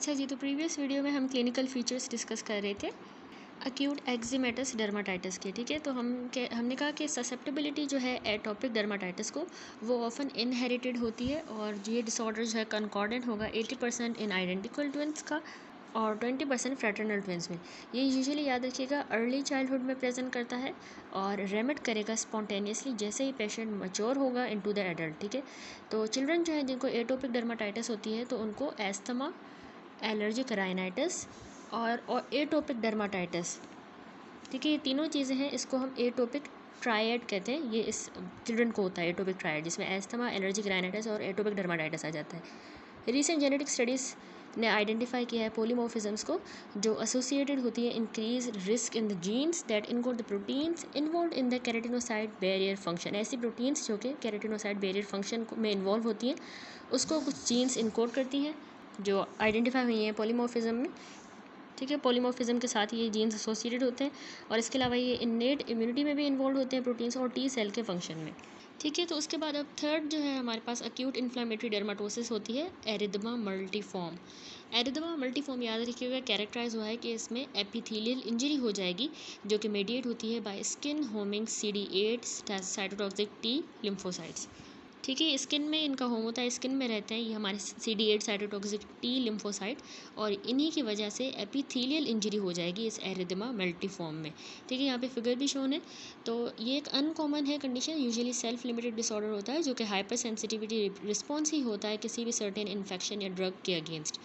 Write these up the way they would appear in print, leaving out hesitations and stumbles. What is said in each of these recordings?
अच्छा जी, तो previous video में हम क्लिनिकल फीचर्स डिस्कस कर रहे थे अक्यूट एक्जिमेटस डर्माटाइटिस के। ठीक है, तो हमने कहा कि ससेप्टेबिलिटी जो है एटॉपिक डर्माटाइटिस को वो ऑफन इनहेरिटेड होती है और ये डिसऑर्डर जो है कंकॉर्डेंट होगा 80% इन आइडेंटिकल ट्विंस का और 20% फ्रेटर्नल ट्विंस में। ये यूजुअली याद रखिएगा अर्ली चाइल्डहुड में प्रेजेंट करता है और रेमिट करेगा स्पॉन्टेनियसली जैसे ही पेशेंट मैच्योर होगा इनटू द एडल्ट। ठीक है, तो चिल्ड्रन जो है जिनको एटोपिक डर्माटाइटिस होती है तो उनको एस्थमा, एलर्जिक राइनाइटिस और एटोपिक डर्माटाइटिस, ठीक है, ये तीनों चीज़ें हैं। इसको हम एटोपिक ट्रायड कहते हैं। ये इस चिल्ड्रन को होता है एटोपिक ट्रायड, जिसमें एस्थमा, एलर्जिक राइनाइटिस और एटोपिक डर्माटाइटिस आ जाता है। रीसेंट जेनेटिक स्टडीज़ ने आइडेंटिफाई किया है पोलीमॉर्फिज्म्स को जो एसोसिएटेड होती है increase risk in the genes that encode the proteins involve in the keratinocyte barrier function. ऐसी प्रोटीन्स जो कि केराटिनोसाइड बैरियर फंक्शन में इन्वॉल्व होती हैं उसको कुछ जीन्स इनकोड करती हैं जो आइडेंटिफाई हुई हैं पॉलीमॉर्फिज्म में। ठीक है, पॉलीमॉर्फिज्म के साथ ये जीन्स एसोसिएटेड होते हैं और इसके अलावा ये इन्नेट इम्यूनिटी में भी इन्वॉल्व होते हैं प्रोटीन्स और टी सेल के फंक्शन में। ठीक है, तो उसके बाद अब थर्ड जो है हमारे पास अक्यूट इन्फ्लामेटरी डर्माटोसिस होती है एरिथमा मल्टीफॉर्म। एरिथमा मल्टीफॉर्म याद रखिएगा कैरेक्टराइज हुआ है कि इसमें एपिथेलियल इंजरी हो जाएगी जो कि मेडिएट होती है by skin homing CD8 cytotoxic T lymphocytes. ठीक है, स्किन में इनका होम होता है, स्किन में रहते हैं ये हमारे CD8 साइटोटॉक्सिक टी लिम्फोसाइट और इन्हीं की वजह से एपिथेलियल इंजरी हो जाएगी इस एरिथमा मल्टीफॉर्म में। ठीक है, यहाँ पे फिगर भी शोन है। तो ये एक अनकॉमन है condition, usually self limited disorder होता है जो कि हाइपर सेंसिटिविटी रिस्पॉन्स ही होता है किसी भी सर्टेन इन्फेक्शन या ड्रग के अगेंस्ट।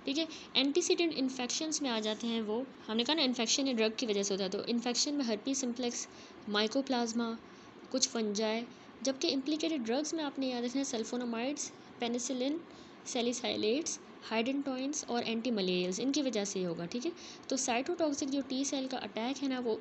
ठीक है, एंटीसीडेंट इन्फेक्शंस में आ जाते हैं वो, हमने कहा ना इन्फेक्शन या ड्रग की वजह से होता है, तो इन्फेक्शन में हर्पी सिम्प्लेक्स, माइकोप्लाज्मा, कुछ फंजाई, जबकि इम्प्लिकेटेड ड्रग्स में आपने याद रखना है सल्फोनामाइड्स, पेनिसिलिन, सैलिसाइलेट्स, हाइडेंटॉइंस और एंटी मलेरियल्स, इनकी वजह से होगा। ठीक है, तो साइटोटॉक्सिक जो टी सेल का अटैक है ना वो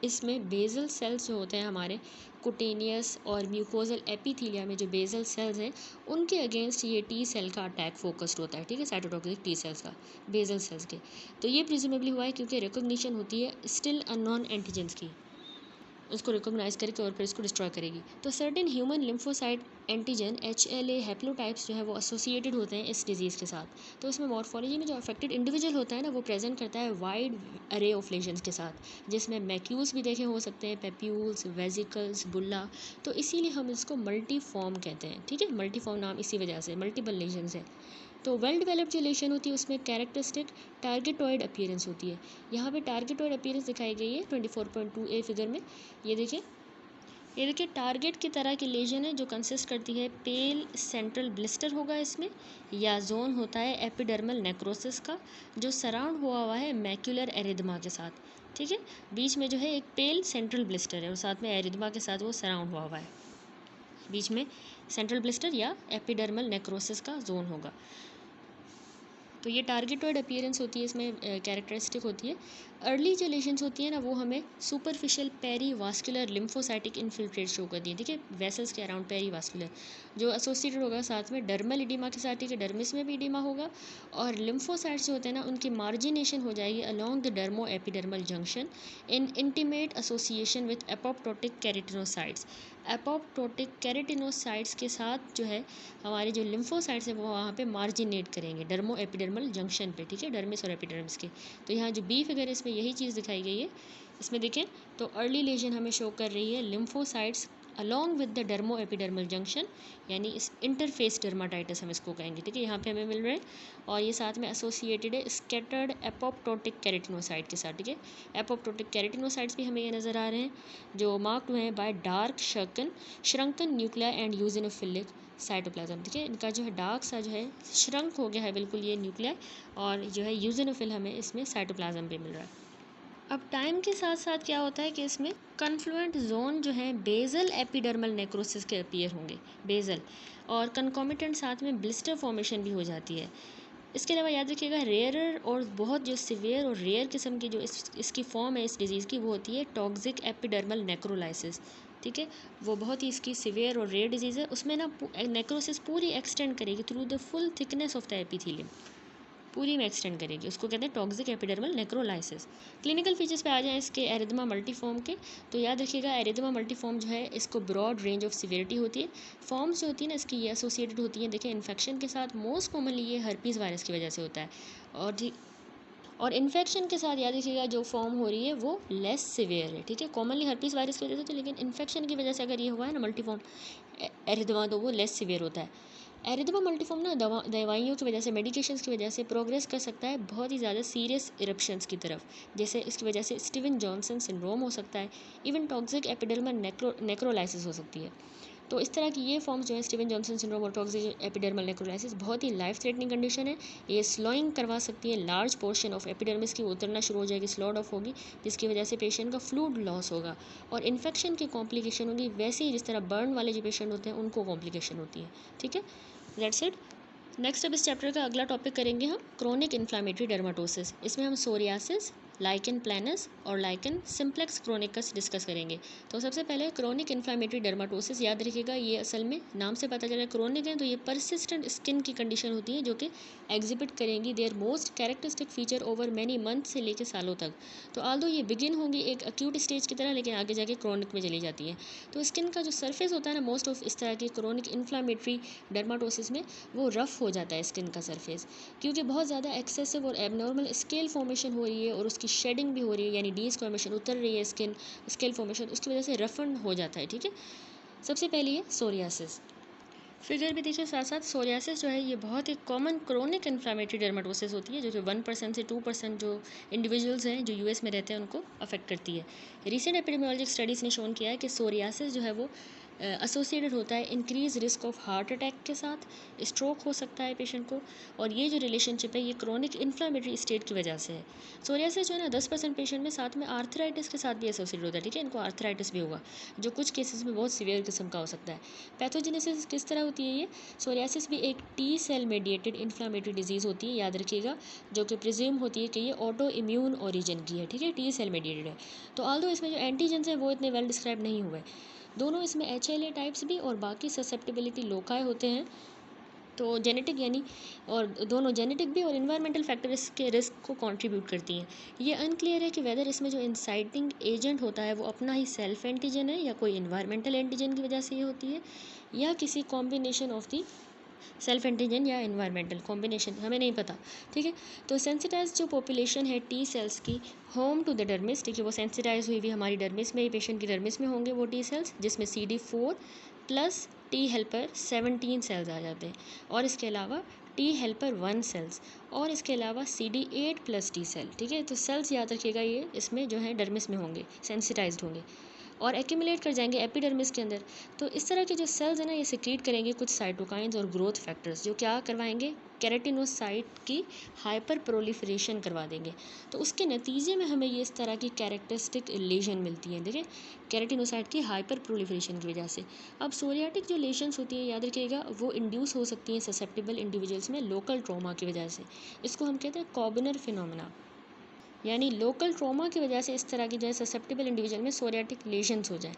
इसमें बेजल सेल्स जो होते हैं हमारे कुटेनियस और म्यूकोजल एपिथीलिया में जो बेजल सेल्स हैं उनके अगेंस्ट ये टी सेल का अटैक फोकस्ड होता है। ठीक है, साइटोटॉक्सिक टी सेल्स का बेजल सेल्स के, तो ये प्रिज्यूमेबली हुआ है क्योंकि रिकॉग्निशन होती है स्टिल अननोन एंटीजेंस की, उसको रिकॉग्नाइज करके और फिर इसको डिस्ट्रॉय करेगी। तो certain human lymphocyte antigen HLA हैप्लोटाइप्स जो है वो एसोसिएटेड होते हैं इस डिजीज़ के साथ। तो इसमें मॉर्फोलॉजी में जो अफेक्टेड इंडिविजुअल होता है ना वो प्रेजेंट करता है वाइड अरे ऑफ लेजन्स के साथ, जिसमें मैक्यूल्स भी देखे हो सकते हैं, पेप्यूल्स, वेजिकल्स, बुल्ला। तो इसीलिए हम इसको मल्टीफॉर्म कहते हैं। ठीक है, मल्टीफॉर्म नाम इसी वजह से, मल्टीपल लेजन्स है। तो वेल डेवलप्ड जो लेशन होती है उसमें कैरेक्टरिस्टिक टारगेटॉइड अपीयरेंस होती है। यहाँ पे टारगेटॉइड अपीयरेंस दिखाई गई है 24.2A फिगर में। ये देखिए टारगेट की तरह की लेजन है जो कंसिस्ट करती है पेल सेंट्रल ब्लिस्टर होगा इसमें, या जोन होता है एपिडर्मल नेक्रोसिस का जो सराउंड हुआ है मैक्यूलर एरिथमा के साथ। ठीक है, बीच में जो है एक पेल सेंट्रल ब्लिस्टर है और साथ में एरिथमा के साथ वो सराउंड हुआ है, बीच में सेंट्रल ब्लिस्टर या एपिडर्मल नेक्रोसिस का जोन होगा। तो ये टारगेटॉइड अपीयरेंस होती है, इसमें कैरेक्टरिस्टिक होती है। अर्ली जो लेशंस होती है ना वो हमें सुपरफिशियल पेरीवास्कुलर लिम्फोसाइटिक इन्फिल्ट्रेट शो करती है। ठीक है, वेसल्स के अराउंड पेरीवास्कुलर जो एसोसिएटेड होगा साथ में डर्मल इडीमा के साथ। ठीक है, डर्मिस में भी इडीमा होगा और लिम्फोसाइट्स जो होते हैं ना उनकी मार्जिनेशन हो जाएगी along the dermo epidermal junction in intimate association with apoptotic keratinocytes. Apoptotic keratinocytes के साथ जो है हमारे जो लिम्फोसाइट्स हैं वो वहाँ पे मार्जिनेट करेंगे डर्मो एपिडर्मल जंक्शन पे। ठीक है, डर्मिस और एपिडर्मिस के। तो यहाँ जो बी फिगर है इसमें यही चीज़ दिखाई गई है। इसमें देखें तो अर्ली लेजन हमें शो कर रही है lymphocytes along with the dermo epidermal junction, यानी इस इंटरफेस डर्माटाइटिस हम इसको कहेंगे। ठीक है, यहाँ पे हमें मिल रहे हैं और ये साथ में एसोसिएटेड है स्कैटर्ड एपोप्टोटिक कैरेटिनोसाइट के साथ। ठीक है, एपोप्टोटिक कैरेटिनोसाइट्स भी हमें ये नज़र आ रहे हैं जो मार्क्ड हुए हैं by dark shrunken nuclei and eosinophilic cytoplasm. ठीक है, इनका जो है डार्क सा जो है श्रंक हो गया है बिल्कुल ये न्यूक्लिया, और जो है यूजिनोफिल हमें इसमें साइटोप्लाज्म पे मिल रहा है। अब टाइम के साथ साथ क्या होता है कि इसमें कन्फ्लुएंट जोन जो है बेजल एपिडर्मल नेक्रोसिस के अपीयर होंगे, बेजल, और कंकॉमिटेंट साथ में ब्लिस्टर फॉर्मेशन भी हो जाती है। इसके अलावा याद रखिएगा रेयरर और बहुत जो सिवियर और रेयर किस्म की जो इसकी फॉर्म है इस डिज़ीज़ की वो होती है टॉक्सिक एपिडर्मल नेक्रोलाइसिस। ठीक है, वो बहुत ही इसकी सिवियर और रेयर डिजीज़ है। उसमें ना नेक्रोसिस पूरी एक्सटेंड करेगी through the full thickness of the epithelium. पूरी में एक्सटेंड करेगी, उसको कहते हैं टॉक्सिक एपिडर्मल नेक्रोलाइसिस। क्लिनिकल फीचर्स पे आ जाएं इसके एरिथमा मल्टीफॉर्म के, तो याद रखिएगा एरिथमा मल्टीफॉर्म जो है इसको ब्रॉड रेंज ऑफ सिवियरिटी होती है। फॉर्म्स जो होती है ना इसकी ये एसोसिएटेड होती हैं, देखिए इन्फेक्शन के साथ मोस्ट कॉमनली ये हर्पीस वायरस की वजह से होता है, और इन्फेक्शन के साथ याद रखिएगा जो फॉर्म हो रही है वो लेस सिवियर है, ठीक है। कॉमनली हर्पीस वायरस की वजह से, तो लेकिन इन्फेक्शन की वजह से अगर ये हुआ है ना मल्टीफॉर्म एरिथमा, तो वो लेस सिवियर होता है। एरिथमा मल्टीफॉर्म ना दवाइयों की वजह से, मेडिकेशंस की वजह से प्रोग्रेस कर सकता है बहुत ही ज़्यादा सीरियस इरप्शंस की तरफ, जैसे इसकी वजह से स्टीवन जॉनसन सिंड्रोम हो सकता है, इवन टॉक्सिक एपिडर्मल नेक्रोलाइसिस हो सकती है। तो इस तरह की ये फॉर्म्स जो है स्टीवन जॉनसन सिंड्रोम और टॉक्सिक एपिडर्मल नेक्रोलाइसिस बहुत ही लाइफ थ्रेटनिंग कंडीशन है। ये स्लोइंग करवा सकती है, लार्ज पोर्शन ऑफ एपिडर्मिस की उतरना शुरू हो जाएगी, स्लॉड ऑफ होगी, जिसकी वजह से पेशेंट का फ्लूइड लॉस होगा और इन्फेक्शन की कॉम्प्लिकेशन होगी, वैसे ही जिस तरह बर्न वाले जो पेशेंट होते हैं उनको कॉम्प्लिकेशन होती है, ठीक है। That's it. नेक्स्ट अब इस चैप्टर का अगला टॉपिक करेंगे हम क्रोनिक इन्फ्लामेटरी डर्माटोसिस। इसमें हम सोरियासिस, लाइकन प्लानस और लाइकन सिम्प्लेक्स क्रोनिकस डिस्कस करेंगे। तो सबसे पहले क्रोनिक इन्फ्लामेटरी डर्माटोसिस, याद रखिएगा ये असल में नाम से पता चला क्रोनिक है, तो ये परसिस्टेंट स्किन की कंडीशन होती है जो कि एग्जिबिट करेंगी their most characteristic feature over many month से लेकर सालों तक। तो आल्दो ये बिगिन होंगी एक अक्यूट स्टेज की तरह, लेकिन आगे जाके क्रोनिक में चली जाती है। तो स्किन का जो सरफेस होता है ना मोस्ट ऑफ इस तरह की क्रोनिक इन्फ्लामेटरी डर्माटोसिस में, वो रफ हो जाता है स्किन का सरफेस, क्योंकि बहुत ज़्यादा एक्सेसिव और एबनॉर्मल स्केल फॉर्मेशन हो रही है और उसकी शेडिंग भी हो रही है, यानी डीस्क्वामेशन उतर रही है स्किन स्केल फॉर्मेशन, उसकी वजह से रफन हो जाता है, ठीक है। सबसे पहले ये सोरियासिस, फिगर भी देखिए साथ साथ। सोरियासिस जो है ये बहुत ही कॉमन क्रोनिक इन्फ्लामेटरी डर्माटोसिस होती है, जो कि 1% से 2% जो इंडिविजुअल्स हैं जो यूएस में रहते हैं उनको अफेक्ट करती है। रिसेंट एपिडेमियोलॉजिक स्टडीज़ ने शोन किया है कि सोरियासिस जो है वो एसोसिएटेड होता है increase risk of heart attack के साथ, स्ट्रोक हो सकता है पेशेंट को, और ये जो रिलेशनशिप है ये क्रोनिक इन्फ्लामेटरी स्टेट की वजह से है। सोरियासिस जो है ना 10% पेशेंट में साथ में आर्थराइटिस के साथ भी एसोसिएटेड होता है, ठीक है। इनको आर्थराइटिस भी होगा जो कुछ केसेस में बहुत सीवियर किस्म का हो सकता है। पैथोजेनेसिस किस तरह होती है ये? सोरियासिस भी एक T cell mediated inflammatory disease होती है, याद रखिएगा, जो कि प्रिज्यूम होती है कि ये ऑटो इम्यून ओरिजिन की है, ठीक है, टी सेल मेडिएटेड है। तो ऑल्दो इसमें जो एंटीजेंस हैं वो इतने वेल डिस्क्राइब नहीं हुए। दोनों इसमें HLA टाइप्स भी और बाकी ससेप्टेबिलिटी लोकाई होते हैं, तो जेनेटिक यानी, और दोनों जेनेटिक भी और इन्वायरमेंटल फैक्टर इसके रिस्क को कंट्रीब्यूट करती हैं। ये अनक्लियर है कि वेदर इसमें जो इंसाइटिंग एजेंट होता है वो अपना ही सेल्फ एंटीजन है या कोई इन्वायरमेंटल एंटीजन की वजह से ये होती है, या किसी combination of the self antigen या इन्वायरमेंटल कॉम्बिनेशन, हमें नहीं पता, ठीक है। तो सेंसिटाइज जो पॉपुलेशन है टी सेल्स की होम टू द डर्मिस, ठीक है, वो सेंसिटाइज हुई हुई हमारी डर्मिस में, पेशेंट की डर्मिस में होंगे वो टी सेल्स, जिसमें CD4 plus T helper 17 cells आ जाते हैं, और इसके अलावा टी हेल्पर 1 सेल्स, और इसके अलावा CD8 प्लस टी सेल, ठीक है। तो सेल्स याद रखिएगा ये इसमें जो है डर्मिस में होंगे, सेंसिटाइज्ड होंगे और एक्यूमुलेट कर जाएंगे एपिडर्मिस के अंदर। तो इस तरह के जो सेल्स हैं ना ये सिक्रीट करेंगे कुछ साइटोकाइंस और ग्रोथ फैक्टर्स, जो क्या करवाएंगे, केराटिनोसाइट की हाइपर प्रोलिफरेशन करवा देंगे। तो उसके नतीजे में हमें ये इस तरह की कैरेक्टरिस्टिक लेशन मिलती है, देखिए, केराटिनोसाइट की हाइपर प्रोलिफरेशन की वजह से। अब सोरियाटिक जो लेशंस होती है याद रखिएगा वो इंड्यूस हो सकती हैं ससेप्टेबल इंडिविजुअल्स में लोकल ट्रॉमा की वजह से। इसको हम कहते हैं कॉबिनर फिनोमेना, यानी लोकल ट्रॉमा की वजह से इस तरह की जो है ससेप्टेबल इंडिविजुअल में सोरियाटिक लेशंस हो जाए,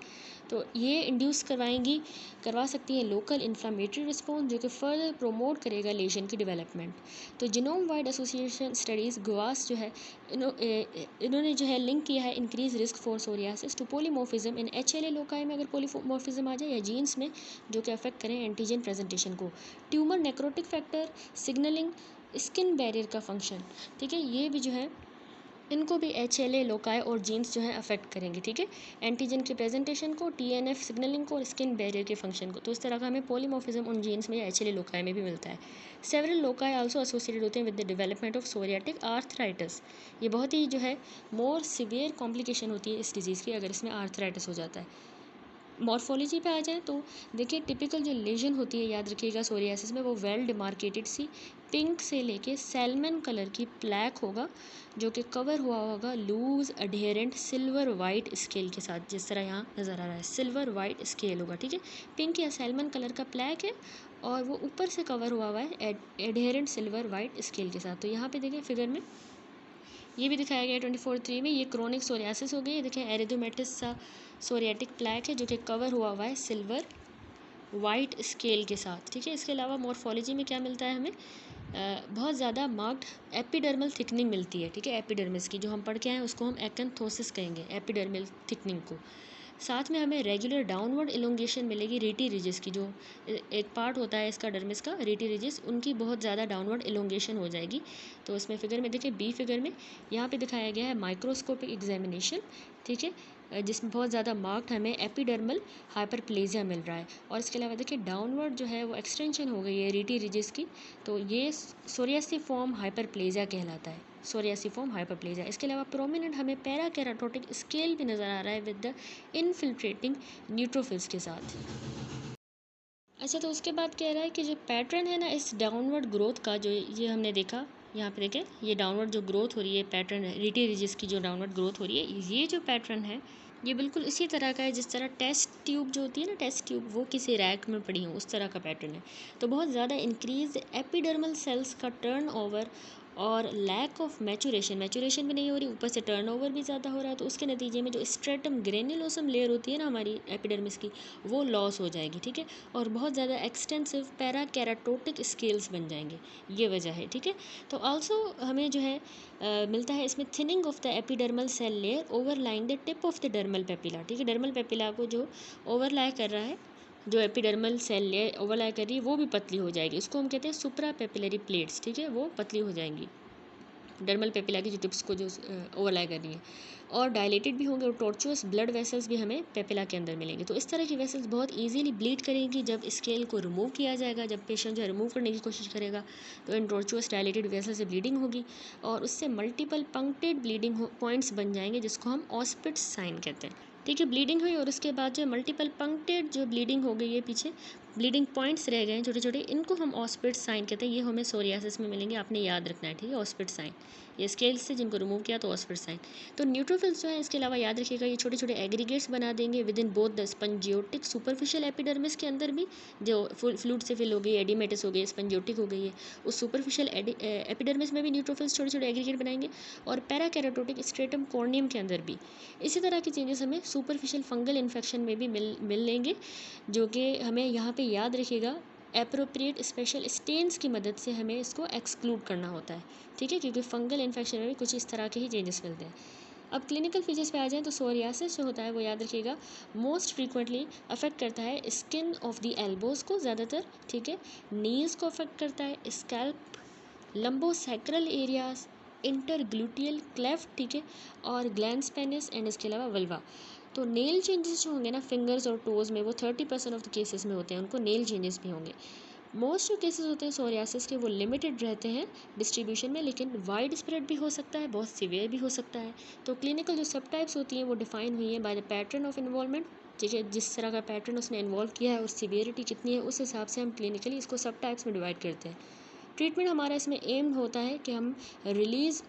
तो ये इंड्यूस करवा सकती है लोकल इन्फ्लामेटरी रिस्पॉन्स, जो कि फर्दर प्रोमोट करेगा लेशन की डेवलपमेंट। तो जिनोम वाइड एसोसिएशन स्टडीज़ गुआस जो है इन्होंने जो है लिंक किया है increase risk for psoriasis to polymorphism in HLA loci में, अगर पोलीमॉर्फिज्म आ जाए, या जीन्स में जो कि अफेक्ट करें एंटीजन प्रेजेंटेशन को, tumour necrotic factor, signalling, skin barrier का फंक्शन, ठीक है, ये भी जो है इनको भी HLA लोकाई और जीन्स जो है अफेक्ट करेंगे, ठीक है, एंटीजन के प्रेजेंटेशन को, TNF सिग्नलिंग को और स्किन बैरियर के फंक्शन को। तो इस तरह का हमें पॉलीमॉर्फिज्म उन जीन्स में या HLA लोकाई में भी मिलता है। सेवरल लोकाई आल्सो एसोसिएटेड होते हैं with the development of psoriatic arthritis. ये बहुत ही जो है मोर सिवियर कॉम्प्लिकेशन होती है इस डिजीज़ की अगर इसमें आर्थराइटिस हो जाता है। मॉर्फोलॉजी पे आ जाए तो देखिए टिपिकल जो लेजन होती है याद रखिएगा सोरियासिस में, वो वेल डिमार्केटेड सी पिंक से लेके सैल्मन कलर की प्लैक होगा, जो कि कवर हुआ होगा loose adherent silver white scale के साथ, जिस तरह यहाँ नज़र आ रहा है सिल्वर वाइट स्केल होगा, ठीक है, पिंक या सैल्मन कलर का प्लैक है और वो ऊपर से कवर हुआ है एडेरेंट सिल्वर वाइट स्केल के साथ। तो यहाँ पे देखिए फिगर में ये भी दिखाया गया है 24/3 में, ये क्रोनिक सोरियासिस हो गई है, देखिए एरिथमेटिस सा सोरियाटिक प्लैक है जो कि कवर हुआ हुआ है सिल्वर वाइट स्केल के साथ, ठीक है। इसके अलावा मॉर्फोलॉजी में क्या मिलता है हमें, बहुत ज़्यादा मार्क्ड एपिडर्मल थिकनिंग मिलती है, ठीक है। एपिडर्मिस की जो हम पढ़ के आए हैं उसको हम एक्एंथोसिस कहेंगे, एपिडर्मल थिकनिंग को। साथ में हमें रेगुलर डाउनवर्ड इलोंगेशन मिलेगी रीटी रिजिस की, जो एक पार्ट होता है इसका डर्मिस का, रीटी रिजिस, उनकी बहुत ज़्यादा डाउनवर्ड इलोंगेशन हो जाएगी। तो इसमें फिगर में देखिए, बी फिगर में यहाँ पे दिखाया गया है माइक्रोस्कोपिक एग्जामिनेशन, ठीक है, जिसमें बहुत ज़्यादा मार्क्ड हमें एपिडर्मल हाइपरप्लेजिया मिल रहा है। और इसके अलावा देखिए डाउनवर्ड जो है वो एक्सटेंशन हो गई है रीटी रिजिस की, तो ये सोरियासिफॉर्म हाइपरप्लेजिया कहलाता है, सोरियासिफॉर्म हाइपरप्लेजिया। इसके अलावा प्रोमिनेंट हमें पैराकेराटोटिक स्केल भी नज़र आ रहा है विद द इनफिल्ट्रेटिंग न्यूट्रोफिल्स के साथ। अच्छा, तो उसके बाद कह रहा है कि जो पैटर्न है ना इस डाउनवर्ड ग्रोथ का, जो ये हमने देखा यहाँ पे देखें, ये डाउनवर्ड जो ग्रोथ हो रही है पैटर्न है रीटी रिजिस की, जो डाउनवर्ड ग्रोथ हो रही है, ये जो पैटर्न है ये बिल्कुल इसी तरह का है जिस तरह टेस्ट ट्यूब जो होती है ना, टेस्ट ट्यूब वो किसी रैक में पड़ी हो, उस तरह का पैटर्न है। तो बहुत ज़्यादा इंक्रीज एपिडर्मल सेल्स का टर्नओवर और लैक ऑफ मैचुरेशन भी नहीं हो रही, ऊपर से टर्नओवर भी ज़्यादा हो रहा है, तो उसके नतीजे में जो स्ट्रेटम ग्रेन्युलोसम लेयर होती है ना हमारी एपिडर्मिस की, वो लॉस हो जाएगी, ठीक है। और बहुत ज़्यादा एक्सटेंसिव पैराकेराटोटिक स्केल्स बन जाएंगे, ये वजह है, ठीक है। तो आल्सो हमें जो है मिलता है इसमें thinning of the epidermal cell layer overlying the tip of the dermal papilla, ठीक है। डर्मल पेपिला को जो ओवरलाई कर रहा है, जो एपिडर्मल सेल लेयर ओवरलाई कर रही है, वो भी पतली हो जाएगी, उसको हम कहते हैं सुप्रा पेपिलरी प्लेट्स, ठीक है, वो पतली हो जाएंगी डर्मल पेपिला की जो टिप्स को जो ओवरलाई कर रही है। और डायलेटेड भी होंगे और टॉर्चुअस ब्लड वेसल्स भी हमें पेपिला के अंदर मिलेंगे। तो इस तरह की वेसल्स बहुत इजीली ब्लीड करेंगी जब स्केल को रिमूव किया जाएगा, जब पेशेंट जो है रिमूव करने की कोशिश करेगा तो इन टॉर्चुअस डायलेटेड वेसल से ब्लीडिंग होगी और उससे मल्टीपल पंक्टेड ब्लीडिंग पॉइंट्स बन जाएंगे, जिसको हम ऑस्पिट्स साइन कहते हैं, ठीक है। ब्लीडिंग हुई और उसके बाद जो मल्टीपल पंक्टेड जो ब्लीडिंग हो गई है, पीछे ब्लीडिंग पॉइंट्स रह गए हैं छोटे छोटे, इनको हम ऑस्पिट्स साइन कहते हैं। ये हमें सोरियासिस में मिलेंगे, आपने याद रखना है, ठीक है, ऑस्पिट्स साइन, ये स्केल से जिनको रिमूव किया तो ऑस्पिट्स साइन। तो न्यूट्रोफिल्स जो है इसके अलावा याद रखिएगा ये छोटे छोटे एग्रीगेट्स बना देंगे with in both the spongiotic superficial epidermis के अंदर भी, जो फ्लूइड से फिल हो गई, एडिमेटस हो गई, स्पंजियोटिक हो गई है, उस सुपरफिशियल एपिडर्मिस में भी न्यूट्रोफिल्स छोटे छोटे एग्रीगेट बनाएंगे, और पैराकेराटोटिक स्ट्रेटम कॉर्नियम के अंदर भी इसी तरह की चेंजेस हमें सुपरफिशियल फंगल इन्फेक्शन में भी मिल लेंगे, जो कि हमें यहाँ पे याद रखिएगा एप्रोप्रिएट स्पेशल स्टेन्स की मदद से हमें इसको एक्सक्लूड करना होता है, ठीक है, क्योंकि फंगल इन्फेक्शन में भी कुछ इस तरह के ही चेंजेस मिलते हैं। अब क्लिनिकल फीचर्स पे आ जाएं तो सोरियासिस जो होता है वो याद रखिएगा मोस्ट फ्रीक्वेंटली अफेक्ट करता है स्किन ऑफ द एल्बोज़ को ज़्यादातर, ठीक है, नीज़ को अफेक्ट करता है, स्कैल्प, लंबोसैक्रल एरियाज, इंटरग्लूटियल क्लेफ्ट, ठीक है, और ग्लैंड्स पेनिस एंड इसके अलावा वल्वा। तो नेल चेंजेस जो होंगे ना फिंगर्स और टोज़ में, वो 30% ऑफ द केसेस में होते हैं, उनको नेल चेंजेस भी होंगे। मोस्ट जो केसेस होते हैं सोरियासिस के वो लिमिटेड रहते हैं डिस्ट्रीब्यूशन में, लेकिन वाइड स्प्रेड भी हो सकता है, बहुत सीवियर भी हो सकता है। तो क्लिनिकल जो सब टाइप्स होती हैं वो डिफाइन हुई हैं by the pattern of involvement, ठीक है, जिस तरह का पैटर्न उसने इन्वॉल्व किया है और सीवियरिटी कितनी है, उस हिसाब से हम क्लिनिकली इसको सब टाइप्स में डिवाइड करते हैं। ट्रीटमेंट हमारा इसमें एम होता है कि हम रिलीज़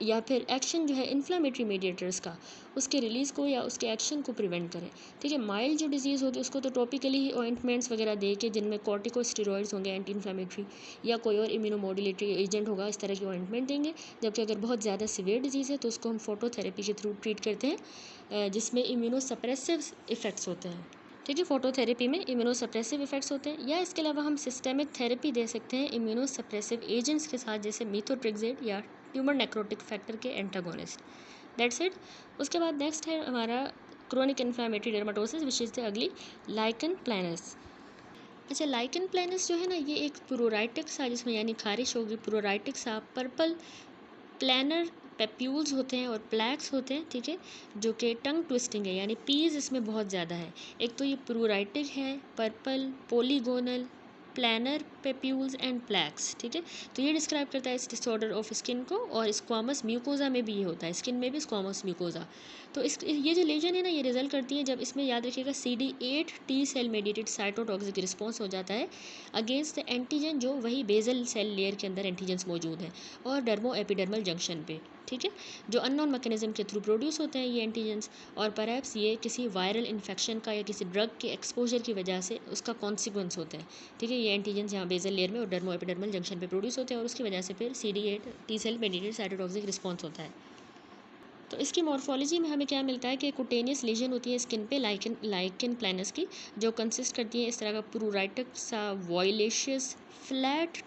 या फिर एक्शन जो है इन्फ्लामेटरी मीडिएटर्स का, उसके रिलीज़ को या उसके एक्शन को प्रिवेंट करें, ठीक है। माइल्ड जो डिजीज़ होगी उसको तो टॉपिकली ही ऑइंटमेंट्स वगैरह दे के, जिनमें कॉर्टिकोस्टेरॉइड्स होंगे एंटी इन्फ्लामेटरी, या कोई और इम्यूनोमोडुलेटरी एजेंट होगा, इस तरह की ऑइंटमेंट देंगे। जबकि अगर बहुत ज़्यादा सीवियर डिजीज़ है तो उसको हम फोटोथेरेपी के थ्रू ट्रीट करते हैं, जिसमें इम्यूनोसप्रेसिव इफ़ेक्ट्स होते हैं, ठीक है। फोटोथेरेपी में इम्यूनोसप्रेसिव इफेक्ट्स होते हैं, या इसके अलावा हम सिस्टेमिक थेरेपी दे सकते हैं इम्यूनोसप्रेसिव एजेंट्स के साथ, जैसे मीथोट्रेक्सेट या ट्यूमर नेक्रोटिक फैक्टर के एंटागोनिस्ट। That's it. उसके बाद नेक्स्ट है हमारा chronic inflammatory dermatosis which is the अगली लाइकन प्लैनस। अच्छा, लाइकन प्लैनस जो है ना ये एक प्रोराइटिक सा, जिसमें यानी खारिश होगी, प्रोराइटिक सा पर्पल प्लानर पेप्यूल्स होते हैं और प्लैक्स होते हैं, ठीक है, जो कि टंग ट्विस्टिंग है, यानी पीज इसमें बहुत ज़्यादा है। एक तो ये प्रोराइटिक है, purple, polygonal, planar papules and plaques, ठीक है। तो ये डिस्क्राइब करता है इस डिसऑर्डर ऑफ स्किन को, और स्क्वामस म्यूकोजा में भी ये होता है, स्किन में भी स्क्वामस म्यूकोजा। तो ये जो लेजन है ना ये रिजल्ट करती है जब इसमें याद रखिएगा CD8 T cell mediated cytotoxic response हो जाता है अगेंस्ट द एंटीजन, जो वही बेजल सेल लेयर के अंदर एंटीजेंस मौजूद हैं और डर्मो एपिडर्मल जंक्शन पे, ठीक है, जो अननोन मैकेनिज्म के थ्रू प्रोड्यूस होते हैं ये एंटीजेंस, और परहैप्स ये किसी वायरल इन्फेक्शन का या किसी ड्रग के एक्सपोजर की वजह से उसका कॉन्सिक्वेंस होते हैं, ठीक है। ये एंटीजेंस यहाँ बेजल लेयर में और डर्मो एपिडर्मल जंक्शन पे प्रोड्यूस होते हैं और उसकी वजह से फिर CD8 T cell mediated cytotoxic response होता है। तो इसकी मॉर्फोलॉजी में हमें क्या मिलता है कि कुटेनियस लीजन होती है स्किन पे लाइकन प्लैनस की, जो कंसिस्ट करती है इस तरह का प्रूराइटिक सा वॉयलेशियस फ्लैट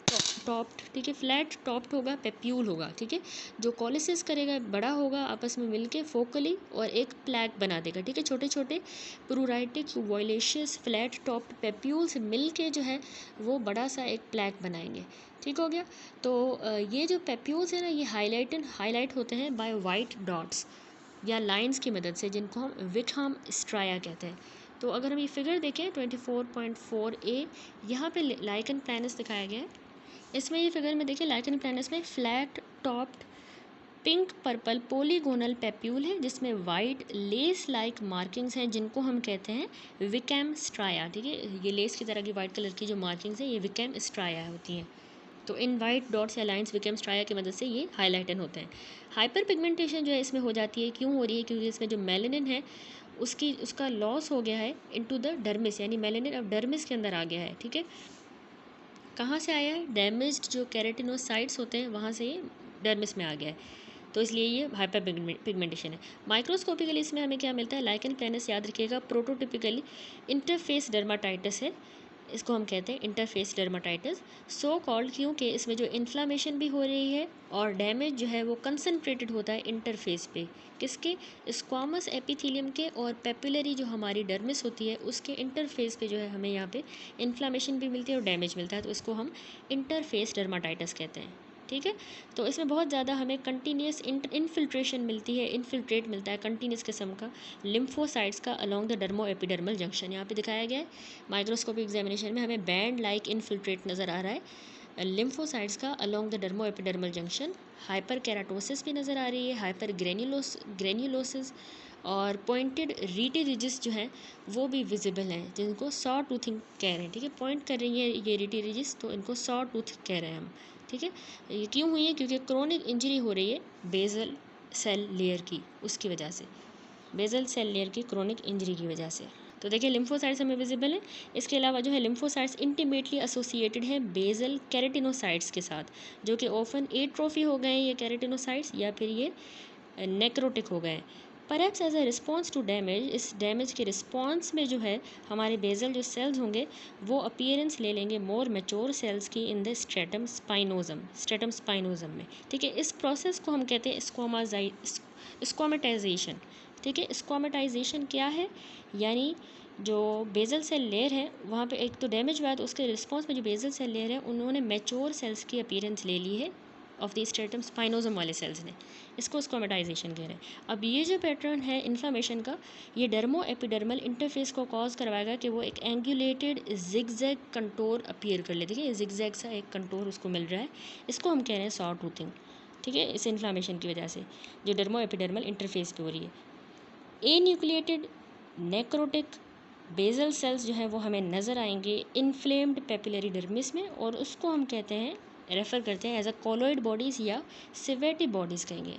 टॉप्ड, ठीक है, फ्लैट टॉप्ड होगा, पेप्यूल होगा, ठीक है, जो कोलिसिस करेगा, बड़ा होगा, आपस में मिलके फोकली और एक प्लैक बना देगा, ठीक है, छोटे छोटे प्लूराइटिक वॉयलेशियस फ्लैट टॉप्ड पेप्यूल्स मिलके जो है वो बड़ा सा एक प्लैक बनाएंगे, ठीक हो गया। तो ये जो पेप्यूल्स है ना, ये हाईलाइट होते हैं बाय वाइट डॉट्स या लाइंस की मदद से, जिनको हम विकहाम स्ट्राया कहते हैं। तो अगर हम ये फिगर देखें 24.4a, यहाँ पे लाइकन प्लैनस दिखाया गया है। इसमें ये फिगर में देखिए लाइकन प्लैनस में flat topped pink purple polygonal papule है, जिसमें वाइट लेस लाइक मार्किंग्स हैं, जिनको हम कहते हैं विकैम स्ट्राया, ठीक है, ये लेस की तरह की वाइट कलर की जो मार्किंग्स हैं ये विकैम स्ट्राया होती हैं। तो इन वाइट डॉट्स या लाइंस विकैम स्ट्राया की मदद से ये हाईलाइटन होते हैं। हाइपर पिगमेंटेशन जो है इसमें हो जाती है, क्यों हो रही है, क्योंकि इसमें जो मेलानिन है उसका लॉस हो गया है इनटू द डर्मिस, यानी मेलानिन अब डर्मिस के अंदर आ गया है, ठीक है। कहाँ से आया है, डैमेज्ड जो केराटिनोसाइट्स होते हैं वहाँ से ये डर्मिस में आ गया है, तो इसलिए ये हाइपर पिगमेंटेशन है। माइक्रोस्कोपिकली इसमें हमें क्या मिलता है, लाइकन प्लैनस याद रखिएगा प्रोटोटिपिकली इंटरफेस डर्माटाइटिस है, इसको हम कहते हैं इंटरफेस डर्माटाइटिस सो कॉल्ड, क्योंकि इसमें जो इन्फ्लामेशन भी हो रही है और डैमेज जो है वो कंसनट्रेटेड होता है इंटरफेस पे, किसके, स्क्वामस एपिथेलियम के और पेपिलरी जो हमारी डर्मिस होती है उसके इंटरफेस पे जो है हमें यहाँ पे इन्फ्लामेशन भी मिलती है और डैमेज मिलता है, तो इसको हम इंटरफेस डर्माटाइटिस कहते हैं, ठीक है। तो इसमें बहुत ज़्यादा हमें कंटिन्यूस इन्फिल्ट्रेशन मिलती है, इन्फिल्ट्रेट मिलता है कंटिन्यूस किस्म का लिम्फोसाइट्स का along the dermo epidermal junction, यहाँ पे दिखाया गया है। माइक्रोस्कोपिक एग्जामिनेशन में हमें बैंड लाइक इन्फिल्ट्रेट नज़र आ रहा है लिम्फोसाइट्स का along the dermo epidermal junction. Hyper keratosis भी नज़र आ रही है, हाइपर ग्रेन्यूलोसिस और पॉइंटेड रीटी रिजिस जो हैं वो भी विजिबल हैं, जिनको सॉ टूथिंग कह रहे हैं, ठीक है, पॉइंट कर रही है ये रीटी रिजिस, तो इनको सॉ टूथ कह रहे हैं हम, ठीक है। ये क्यों हुई है, क्योंकि क्रोनिक इंजरी हो रही है बेजल सेल लेयर की, उसकी वजह से, बेजल सेल लेयर की क्रोनिक इंजरी की वजह से। तो देखिए लिम्फोसाइट्स हमें विजिबल है, इसके अलावा जो है लिम्फोसाइट्स इंटीमेटली एसोसिएटेड हैं बेजल केरेटिनोसाइट्स के साथ, जो कि ऑफन एट्रोफी हो गए हैं ये केरेटिनोसाइट्स, या फिर ये नेक्रोटिक हो गए हैं। Perhaps as a response to damage, इस डैमेज के रिस्पॉन्स में जो है हमारे बेजल जो सेल्स होंगे वो अपीयरेंस ले लेंगे मोर मैच्योर सेल्स की इन द स्ट्रेटम स्पाइनोजम में, ठीक है। इस प्रोसेस को हम कहते हैं स्क्वामेटाइजेशन, ठीक है। स्क्वामेटाइजेशन क्या है, यानी जो बेजल सेल लेयर है वहाँ पे एक तो डैमेज हुआ है, तो उसके रिस्पॉन्स में जो बेजल सेल लेयर है उन्होंने मैच्योर सेल्स की अपीयरेंस ले ली है ऑफ द स्ट्रेटम स्पाइनोजम वाले सेल्स ने, इसको स्क्वामेटाइजेशन कह रहे हैं। अब ये जो पैटर्न है इन्फ्लामेशन का, ये डर्मो एपिडर्मल इंटरफेस को कॉज करवाएगा कि वो एक एंगुलेटेड जिगजैग कंटोर अपीयर कर ले, देखिए जिगजैग सा एक कंटोर उसको मिल रहा है, इसको हम कह रहे हैं सॉ टूथिंग, ठीक है, इस इन्फ्लामेशन की वजह से जो डर्मो एपिडर्मल इंटरफेस पे हो रही है। ए न्यूक्लिएटेड नेक्रोटिक बेजल सेल्स जो है वो हमें नज़र आएंगे इन्फ्लेम्ड पेपिलरी डर्मिस में, और उसको हम कहते हैं, रेफ़र करते हैं एज अ कॉलोइड बॉडीज़ या सिवेटी बॉडीज़ कहेंगे,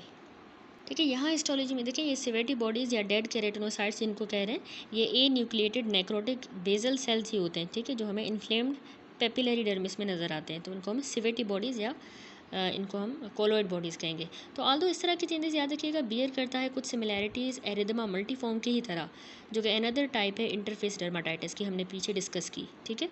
ठीक है। यहाँ हिस्टोलॉजी में देखिए ये सिवेटी बॉडीज़ या डेड केरेटिनोसाइट्स जिनको कह रहे हैं, ये ए न्यूक्लिएटेड नेक्रोटिक बेजल सेल्स ही होते हैं, ठीक है, जो हमें इन्फ्लेम्ड पेपिलरी डर्मिस में नज़र आते हैं, तो इनको हम सिवेटी बॉडीज़ या इनको हम कोलोइड बॉडीज़ कहेंगे। तो ऑल्दो इस तरह की चेंजेस याद रखिएगा बियर करता है कुछ सिमिलैरिटीज़ एरिथमा मल्टीफॉर्म की ही तरह, जो कि अनदर टाइप है इंटरफेस डर्माटाइटिस की, हमने पीछे डिस्कस की, ठीक है।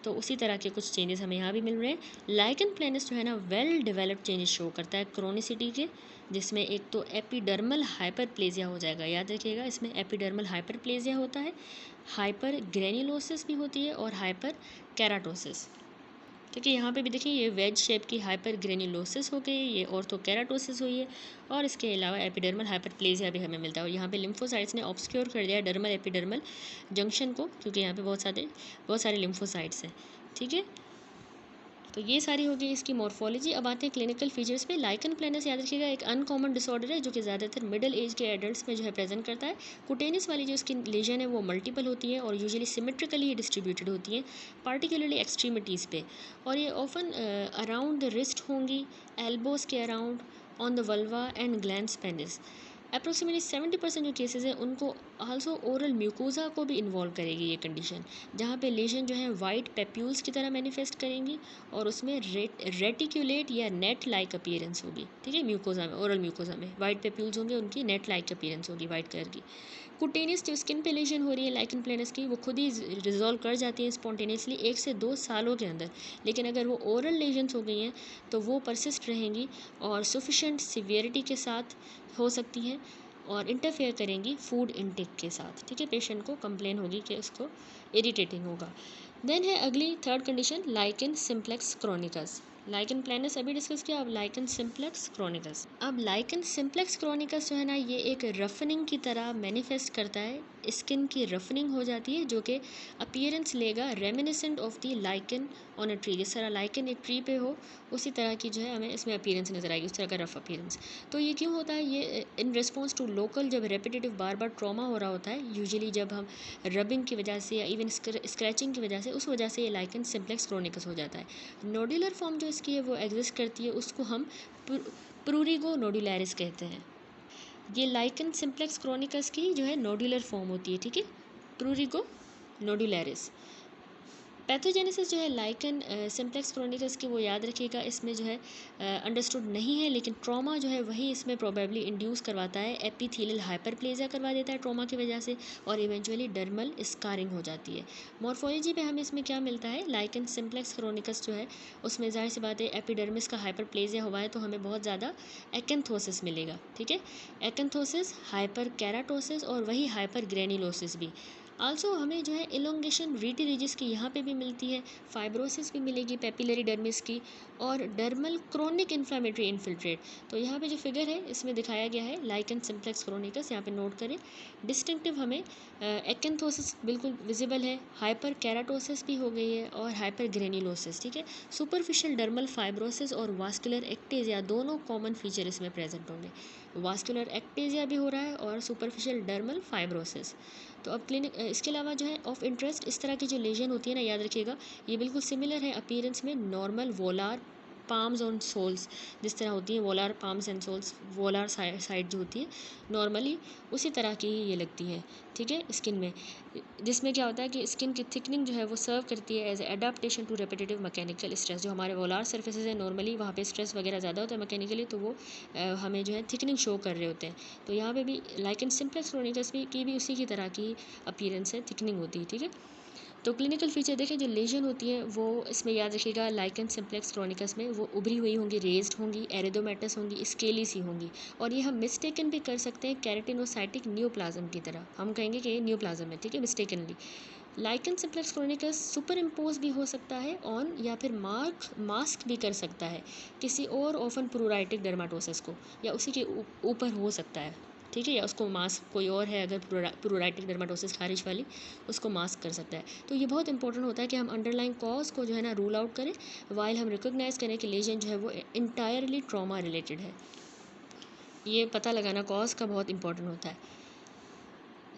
तो उसी तरह के कुछ चेंजेस हमें यहाँ भी मिल रहे हैं। लाइकन प्लैनस जो है ना वेल डेवलप्ड चेंजेस शो करता है क्रोनिसिटी के, जिसमें एक तो एपिडर्मल हाइपरप्लेजिया हो जाएगा, याद रखिएगा इसमें एपिडर्मल हाइपरप्लेजिया होता है, हाइपर ग्रेन्युलोसिस भी होती है और हाइपर केराटोसिस, ठीक है। यहाँ पे भी देखिए ये वेज शेप की हाइपर ग्रेन्युलोसिस हो गई, ये ऑर्थोकेराटोसिस हुई है, और इसके अलावा एपिडर्मल हाइपरप्लेजिया भी हमें मिलता है। और यहाँ पे लिम्फोसाइट्स ने ऑब्सक्योर कर दिया डर्मल एपिडर्मल जंक्शन को, क्योंकि यहाँ पे बहुत सारे लिम्फोसाइट्स हैं, ठीक है। तो ये सारी होगी इसकी मॉर्फोलॉजी। अब आते हैं क्लिनिकल फीचर्स पे। लाइकन प्लैनस याद रखिएगा एक अनकॉमन डिसऑर्डर है, जो कि ज़्यादातर मिडिल एज के एडल्ट्स में जो है प्रेजेंट करता है। कुटेनिस वाली जो इसकी लेजन है वो मल्टीपल होती है और यूजुअली सिमेट्रिकली डिस्ट्रीब्यूटेड होती हैं, पार्टिकुलरली एक्सट्रीमिटीज़ पे, और ये ऑफन अराउंड द रिस्ट होंगी, एल्बोज के around, on the vulva and glands penis. Approximately 70% जो केसेस हैं उनको आल्सो ओरल म्यूकोजा को भी इन्वॉल्व करेगी ये कंडीशन, जहाँ पे लेशन जो है वाइट पेप्यूल्स की तरह मैनिफेस्ट करेंगी और उसमें रेटिकुलेट या नेट लाइक अपीयरेंस होगी। ठीक है, म्यूकोजा में, ओरल म्यूकोजा में वाइट पेप्यूल्स होंगे, उनकी नेट लाइक अपीयरेंस होगी वाइट कलर की। कुटेनियस जो स्किन पे लेशन हो रही है लाइकन प्लेनस की, वो खुद ही रिजॉल्व कर जाती है स्पॉन्टेनियसली 1 से 2 सालों के अंदर। लेकिन अगर वो ओरल लेजन्स हो गई हैं तो वो परसिस्ट रहेंगी और सफिशेंट सिवियरिटी के साथ हो सकती हैं और इंटरफेयर करेंगी फूड इनटेक के साथ। ठीक है, पेशेंट को कंप्लेन होगी कि उसको इरिटेटिंग होगा। देन है अगली third condition lichen simplex chronicus. Lichen planus अभी डिस्कस किया, अब लाइकन सिम्प्लेक्स क्रोनिकस। अब लाइकन सिम्प्लेक्स क्रोनिकस जो है ना, ये एक रफनिंग की तरह मैनिफेस्ट करता है, स्किन की रफनिंग हो जाती है जो कि अपीयरेंस लेगा reminiscent of the lichen on a tree. जिस तरह लाइकन एक ट्री पे हो उसी तरह की जो है हमें इसमें अपीयरेंस नजर आएगी, उस तरह का रफ अपीयरेंस। तो ये क्यों होता है? ये इन रिस्पॉन्स टू लोकल, जब रेपिटेटिव बार बार ट्रॉमा हो रहा होता है, यूजुअली जब हम रबिंग की वजह से या इवन स्क्रैचिंग की वजह से, उस वजह से ये लाइकन सिम्प्लेक्स क्रोनिकस हो जाता है। नोडुलर फॉर्म जो इसकी है वो एग्जिस्ट करती है, उसको हम प्रूरिगो नोडुलैरिस कहते हैं। ये लाइकन सिम्प्लेक्स क्रोनिकस की जो है नोडुलर फॉर्म होती है। ठीक है, प्रूरिगो नोडुलैरिस। पैथोजेनेसिस जो है लाइकन सिम्प्लेक्स क्रोनिकस की, वो याद रखिएगा, इसमें जो है अंडरस्टूड नहीं है, लेकिन ट्रॉमा जो है वही इसमें प्रोबेबली इंड्यूस करवाता है। एपिथेलियल हाइपरप्लेजिया करवा देता है ट्रॉमा की वजह से और इवेंचुअली डर्मल स्कारिंग हो जाती है। मॉर्फोलॉजी पे हमें इसमें क्या मिलता है, लाइकन सिम्प्लेक्स क्रोनिकस जो है उसमें जाहिर सी बात है एपिडर्मिस का हाइपरप्लेजिया हुआ है तो हमें बहुत ज़्यादा एक्एंथोसिस मिलेगा। ठीक है, एक्एंथोसिस, हाइपर कैराटोसिस और वही हाइपर ग्रेन्युलोसिस भी। आल्सो हमें जो है इलोंगेशन रीटिरिजिस की यहाँ पे भी मिलती है, फाइब्रोसिस भी मिलेगी पेपिलरी डर्मिस की, और डर्मल क्रोनिक इन्फ्लामेटरी इन्फिल्ट्रेट। तो यहाँ पे जो फिगर है इसमें दिखाया गया है लाइकन सिम्प्लेक्स क्रोनिकस, यहाँ पे नोट करें। डिस्टिंक्टिव हमें एक्एंथोसिस बिल्कुल विजिबल है, हाइपर कैराटोसिस भी हो गई है और हाइपर ग्रेन्युलोसिस। ठीक है, सुपरफिशियल डर्मल फाइब्रोसिस और वास्कुलर एक्टेजिया दोनों कॉमन फीचर इसमें प्रेजेंट होंगे। वास्कुलर एक्टेजिया भी हो रहा है और सुपरफिशियल डर्मल फाइब्रोसिस। तो अब क्लिनिक, इसके अलावा जो है ऑफ इंटरेस्ट, इस तरह की जो लेजन होती है ना, याद रखिएगा ये बिल्कुल सिमिलर है अपीयरेंस में नॉर्मल वोलार पाम्स और सोल्स, जिस तरह होती है वोलार पाम्स एंड सोल्स, वोलार साइड जो होती है नॉर्मली उसी तरह की ही ये लगती है। ठीक है, स्किन में, जिसमें क्या होता है कि स्किन की थिकनिंग जो है वो सर्व करती है as adaptation to repetitive mechanical stress. जो हमारे वोलार सर्फेसेज है नॉर्मली वहाँ पे स्ट्रेस वगैरह ज़्यादा होता है मैकेनिकली, तो वो हमें जो है थिकनिंग शो कर रहे होते हैं। तो यहाँ पे भी लाइकन सिम्प्लेक्स क्रोनिकस की भी उसी की तरह की अपीयरेंस है, थिकनिंग होती है। ठीक है, तो क्लिनिकल फीचर देखें, जो लेजन होती है वो इसमें याद रखिएगा लाइकन सिम्प्लेक्स क्रोनिकस में वो उभरी हुई होंगी, रेज्ड होंगी, एरिदोमेटस होंगी, स्केली सी होंगी, और ये हम मिस्टेकन भी कर सकते हैं कैरेटिनोसाइटिक न्यूप्लाज्म की तरह, हम कहेंगे कि ये न्यूप्लाज्म है। ठीक है, mistakenly. Lichen simplex chronicus superimpose भी हो सकता है ऑन, या फिर मास्क भी कर सकता है किसी और ऑफन प्रूराइटिक डर्माटोसिस को, या उसी के ऊपर हो सकता है। ठीक है, या उसको मास्क कोई और है अगर प्रूराइटिक डर्माटोसिस खारिज वाली, उसको मास्क कर सकता है। तो ये बहुत इंपॉर्टेंट होता है कि हम अंडरलाइन कॉज को जो है ना रूल आउट करें, वाइल हम रिकोगनाइज करें कि लेजन जो है वो इंटायरली ट्रॉमा रिलेटेड है। ये पता लगाना कॉज का बहुत इंपॉर्टेंट होता है।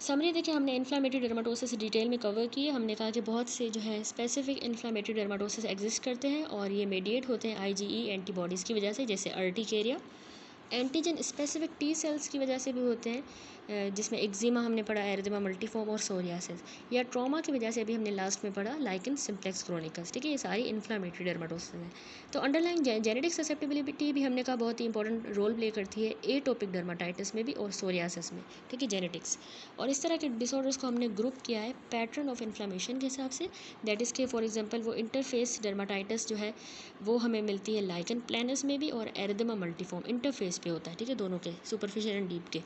समरी देखिए, हमने इन्फ्लामेटरी डर्माटोसिस डिटेल में कवर की है। हमने कहा कि बहुत से जो है स्पेसिफिक इन्फ्लामेटरी डर्माटोसिस एग्जिस्ट करते हैं और ये मेडिएट होते हैं आईजीई एंटीबॉडीज़ की वजह से, जैसे urticaria. Antigen specific T cells की वजह से भी होते हैं, जिसमें एक्जिमा हमने पढ़ा, एरिथेमा मल्टीफॉर्म और सोरियासिस, या ट्रॉमा की वजह से भी हमने लास्ट में पढ़ा लाइकन सिम्प्लेक्स क्रोनिकस। ठीक है, ये सारी इन्फ्लामेटरी डर्माटोसिस हैं। तो अंडरलाइन जेनेटिक ससेप्टिबिलिटी भी हमने कहा बहुत ही इंपॉर्टेंट रोल प्ले करती है एटोपिक डर्माटाइटिस में भी और सोरियासिस में। ठीक है, जेनेटिक्स। और इस तरह के डिसऑर्डर्स को हमने ग्रुप किया है पैटर्न ऑफ इन्फ्लामेशन के हिसाब से, दैट इज़ के फॉर एग्जांपल वो इंटरफेस डर्माटाइटिस जो है वो हमें मिलती है लाइकन प्लैनस में भी, और एरिथेमा मल्टीफॉर्म इंटरफेस पे होता है। ठीक है, दोनों के, सुपरफिशियल एंड डीप के।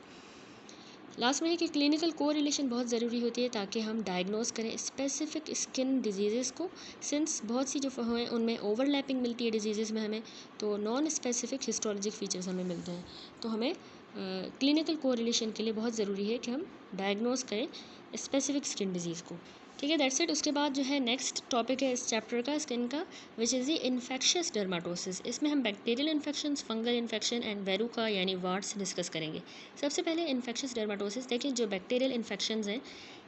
लास्ट में है कि क्लिनिकल को रिलेशन बहुत ज़रूरी होती है ताकि हम डायग्नोज करें स्पेसिफिक स्किन डिजीज़ को, सिंस बहुत सी जो हैं उनमें ओवरलैपिंग मिलती है डिजीज़ में हमें, तो नॉन स्पेसिफिक हिस्टोलॉजिक फीचर्स हमें मिलते हैं। तो हमें क्लिनिकल को रिलेशन के लिए बहुत ज़रूरी है कि हम डायग्नोज करें स्पेसिफिक स्किन डिजीज़ को। ठीक है, दैट्स इट। उसके बाद जो है नेक्स्ट टॉपिक है इस चैप्टर का, स्किन का, which is the infectious dermatosis. इसमें हम bacterial infections, fungal infection and verruca यानी वार्ड्स डिस्कस करेंगे। सबसे पहले इन्फेक्शियस डर्माटोसिस देखिए, जो बैक्टीरियल इन्फेक्शंस हैं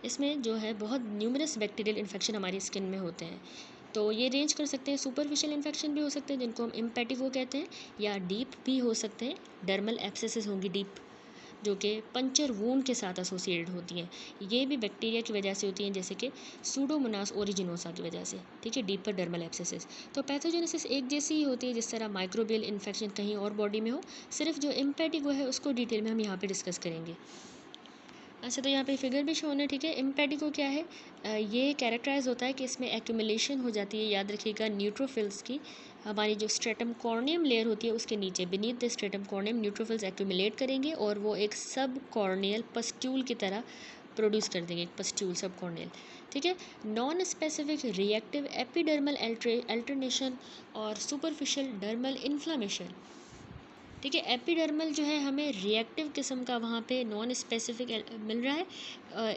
इसमें जो है बहुत न्यूमरस बैक्टीरियल इन्फेक्शन हमारी स्किन में होते हैं। तो ये रेंज कर सकते हैं, सुपरफिशियल इन्फेक्शन भी हो सकते हैं जिनको हम इम्पेटिगो कहते हैं, या डीप भी हो सकते हैं, डर्मल एब्सेसिस होंगी डीप। जो कि पंचर वूंड के साथ एसोसिएटेड होती हैं। ये भी बैक्टीरिया की वजह से होती हैं, जैसे कि सूडोमोनास ओरिजिनोसा की वजह से, ठीक है, डीपर डर्मल एब्सेसिस। तो पैथोजेनेसिस एक जैसी ही होती है जिस तरह माइक्रोबियल इन्फेक्शन कहीं और बॉडी में हो, सिर्फ जो इम्पेटिगो है उसको डिटेल में हम यहाँ पे डिस्कस करेंगे। अच्छा, तो यहाँ पे फिगर भी शोन है, ठीक है। इम्पेटिगो क्या है? ये कैरेक्टराइज होता है कि इसमें एक्यूमुलेशन हो जाती है, याद रखिएगा, न्यूट्रोफिल्स की। हमारी जो स्ट्रेटम कॉर्नियम लेयर होती है उसके नीचे beneath the stratum corneum neutrophils accumulate करेंगे और वो एक सब कॉर्नियल पस्ट्यूल की तरह प्रोड्यूस कर देंगे, एक पस्ट्यूल सब कॉर्नियल, ठीक है। Non specific reactive epidermal alternation और सुपरफिशियल डर्मल इन्फ्लामेशन, ठीक है। एपिडर्मल जो है हमें रिएक्टिव किस्म का वहाँ पे नॉन स्पेसिफिक मिल रहा है